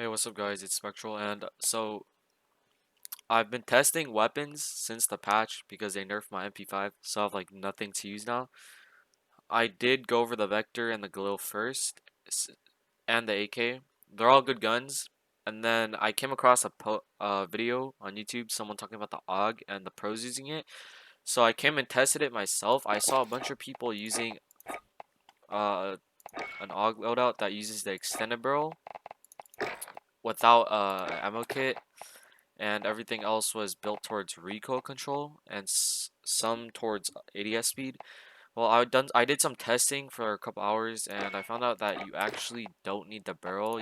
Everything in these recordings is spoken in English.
Hey, what's up, guys? It's Spectral, and so I've been testing weapons since the patch because they nerfed my MP5, so I have like nothing to use now. I did go over the Vector and the Galil first, and the AK. They're all good guns, and then I came across a video on YouTube, someone talking about the AUG and the pros using it. So I came and tested it myself. I saw a bunch of people using uh, an AUG loadout that uses the extended barrel without ammo kit, and everything else was built towards recoil control and some towards ADS speed. Well, I did some testing for a couple hours, and I found out that you actually don't need the barrel.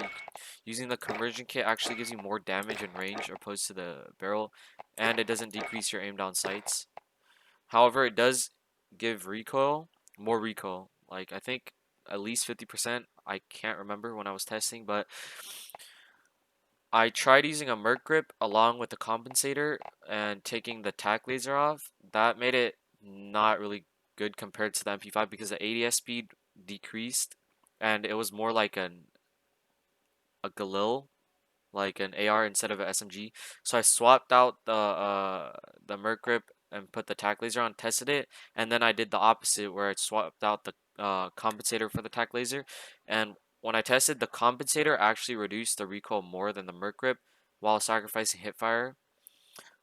Using the conversion kit actually gives you more damage and range opposed to the barrel, and it doesn't decrease your aim down sights. However, it does give more recoil. Like I think at least 50%. I can't remember when I was testing, but I tried using a Merc grip along with the compensator and taking the tack laser off. That made it not really good compared to the MP5 because the ADS speed decreased and it was more like a Galil, like an AR instead of an SMG. So I swapped out the Merc grip and put the tack laser on, tested it, and then I did the opposite where I swapped out the compensator for the tack laser, and when I tested, the compensator actually reduced the recoil more than the Merc grip while sacrificing hipfire.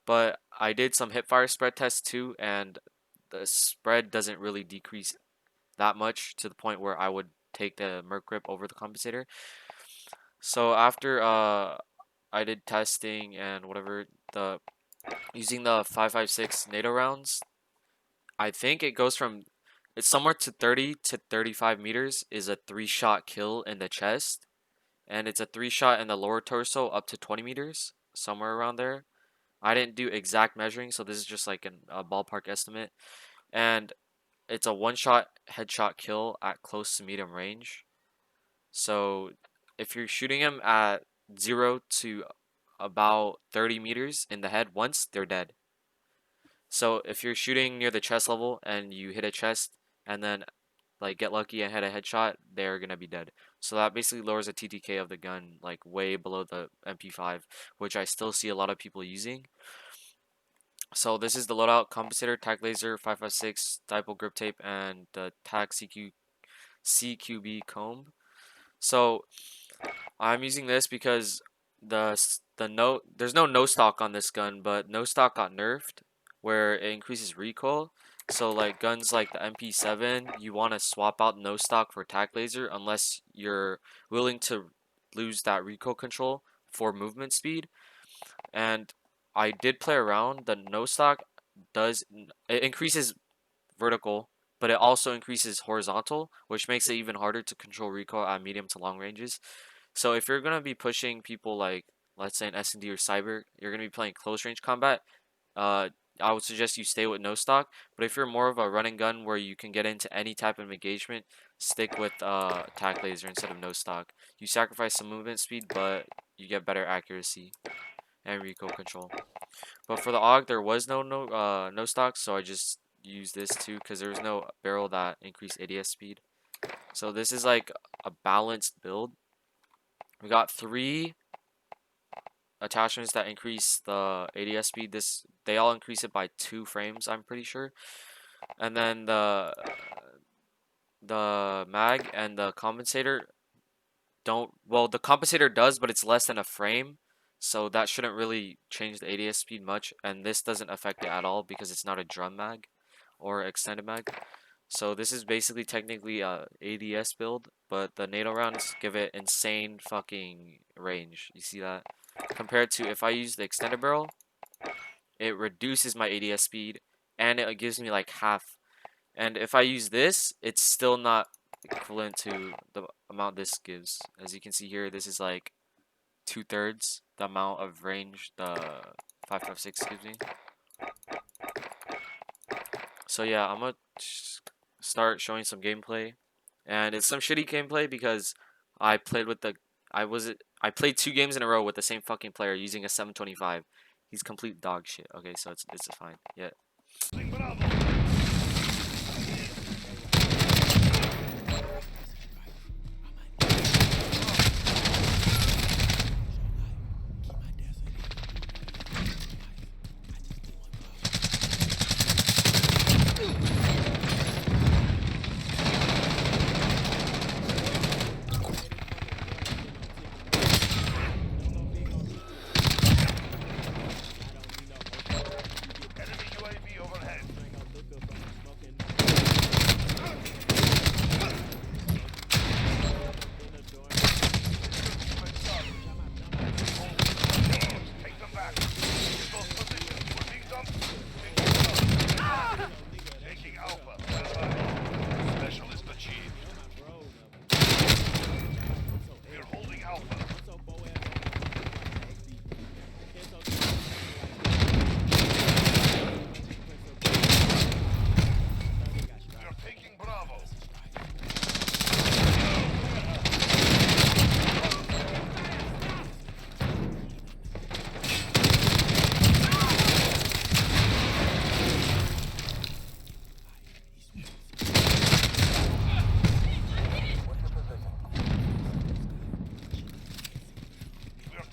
But I did some hipfire spread tests too, and the spread doesn't really decrease that much to the point where I would take the Merc grip over the compensator. So after I did testing and whatever, the using the 5.56 NATO rounds, I think it goes from it's somewhere to 30 to 35 meters is a 3-shot kill in the chest, and it's a 3-shot in the lower torso up to 20 meters, somewhere around there. I didn't do exact measuring, so this is just like a ballpark estimate. And it's a 1-shot headshot kill at close to medium range. So if you're shooting them at 0 to about 30 meters in the head once, they're dead. So if you're shooting near the chest level and you hit a chest and then like get lucky and hit a headshot, they're gonna be dead. So that basically lowers the TTK of the gun like way below the MP5, which I still see a lot of people using. So this is the loadout: compensator, tack laser, 5.56, dipole grip tape, and the tack CQB comb. So I'm using this because there's no no stock on this gun, but no stock got nerfed where it increases recoil. So like guns like the MP7, you want to swap out no stock for tack laser unless you're willing to lose that recoil control for movement speed. And I did play around. The no stock it increases vertical, but it also increases horizontal, which makes it even harder to control recoil at medium to long ranges. So if you're gonna be pushing people like, let's say an S&D or Cyber, you're gonna be playing close range combat. I would suggest you stay with no stock. But if you're more of a running gun where you can get into any type of engagement, stick with tack laser instead of no stock. You sacrifice some movement speed, but you get better accuracy and recoil control. But for the AUG, there was no stock, so I just used this too because there was no barrel that increased ADS speed. So this is like a balanced build. We got 3 attachments that increase the ADS speed. They all increase it by 2 frames, I'm pretty sure. And then the mag and the compensator the compensator does, but it's less than a frame. So that shouldn't really change the ADS speed much, and this doesn't affect it at all because it's not a drum mag or extended mag. So this is basically technically a ADS build, but the NATO rounds give it insane fucking range. You see that? Compared to if I use the extended barrel, it reduces my ADS speed and it gives me like half. And if I use this, it's still not equivalent to the amount this gives. As you can see here, this is like 2/3 the amount of range the 5.56 gives me. So yeah, I'm gonna start showing some gameplay, and it's some shitty gameplay because I played with I played 2 games in a row with the same fucking player using a 725. He's complete dog shit. Okay, so it's fine. Yeah.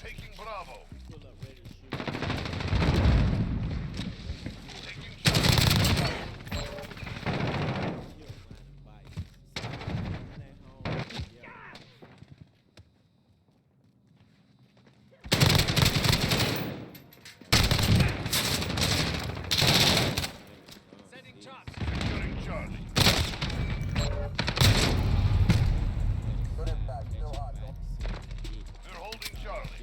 taking Bravo. Securing Charlie. We're holding Charlie.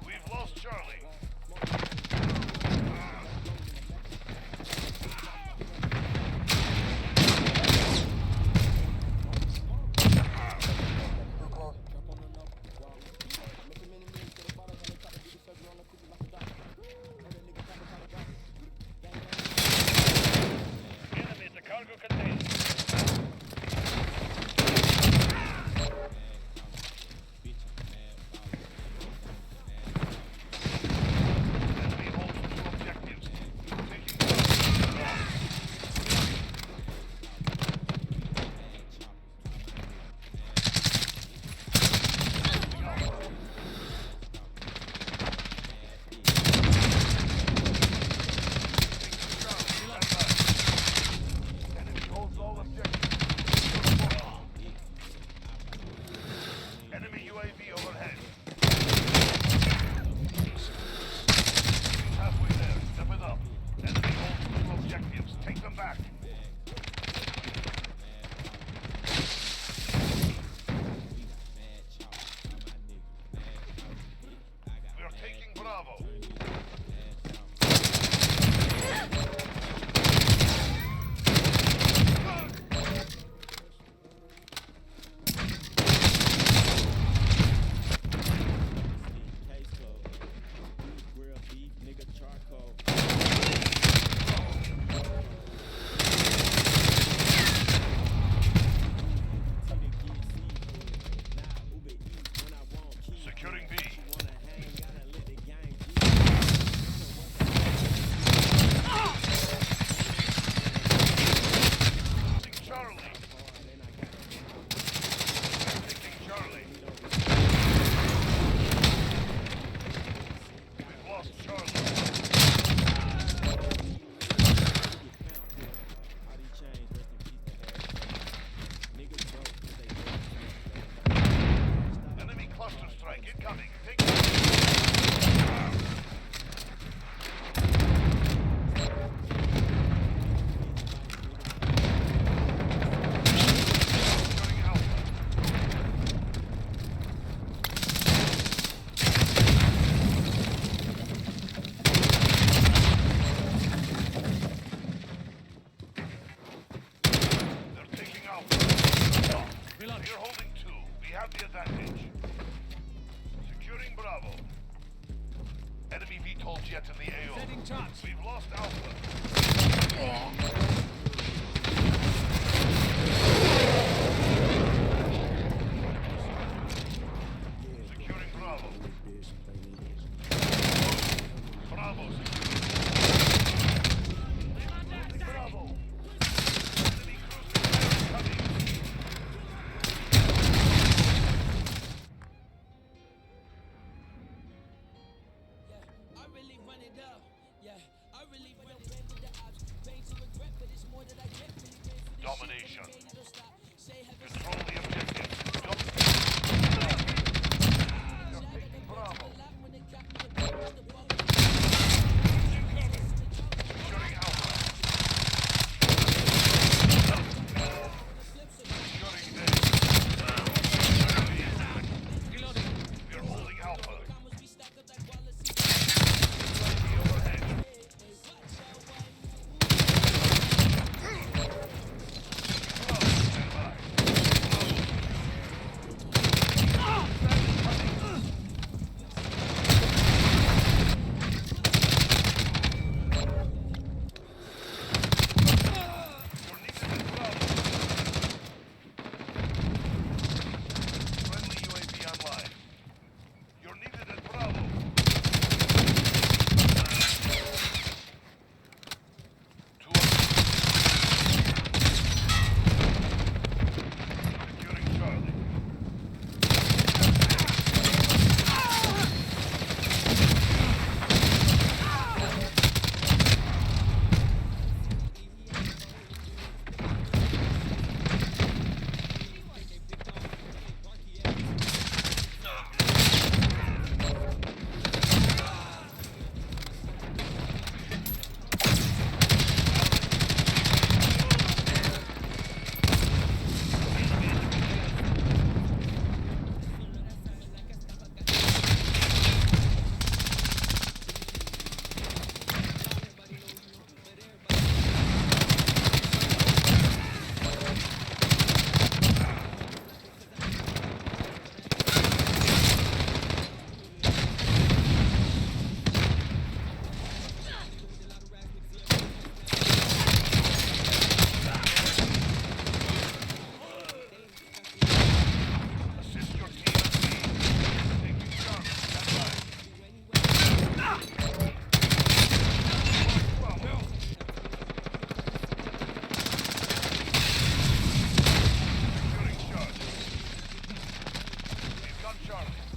We've lost Charlie. Enemy at the cargo container. Enemy holds two objectives. Taking Enemy holds all objectives. Enemy UAV overhead. Halfway there. Step it up. Enemy holds two objectives. Take them back. We are taking Bravo. Securing B. Taking Charlie. Taking Charlie. We've lost Charlie. Enemy cluster strike incoming. Take Securing Alpha. They're taking Alpha. We're holding two. We have the advantage. Securing Bravo. Enemy VTOL jet in the AO. We've lost Alpha. Securing Bravo. Bravo secured. Bravo. Enemy cruiser coming. I really run it up. Yeah, I really run it up with the ops. Pain to regret, but it's more that I get. Really pain for this Domination. shit. Don't stop. Say heaven. Control the objective. You're taking Bravo. When they got me a big with the ball. Securing Alpha. Securing A. We're holding Alpha. Commas be stacked up like Wallace. UAV overhead. Bravo, stand by. Bravo Charlie.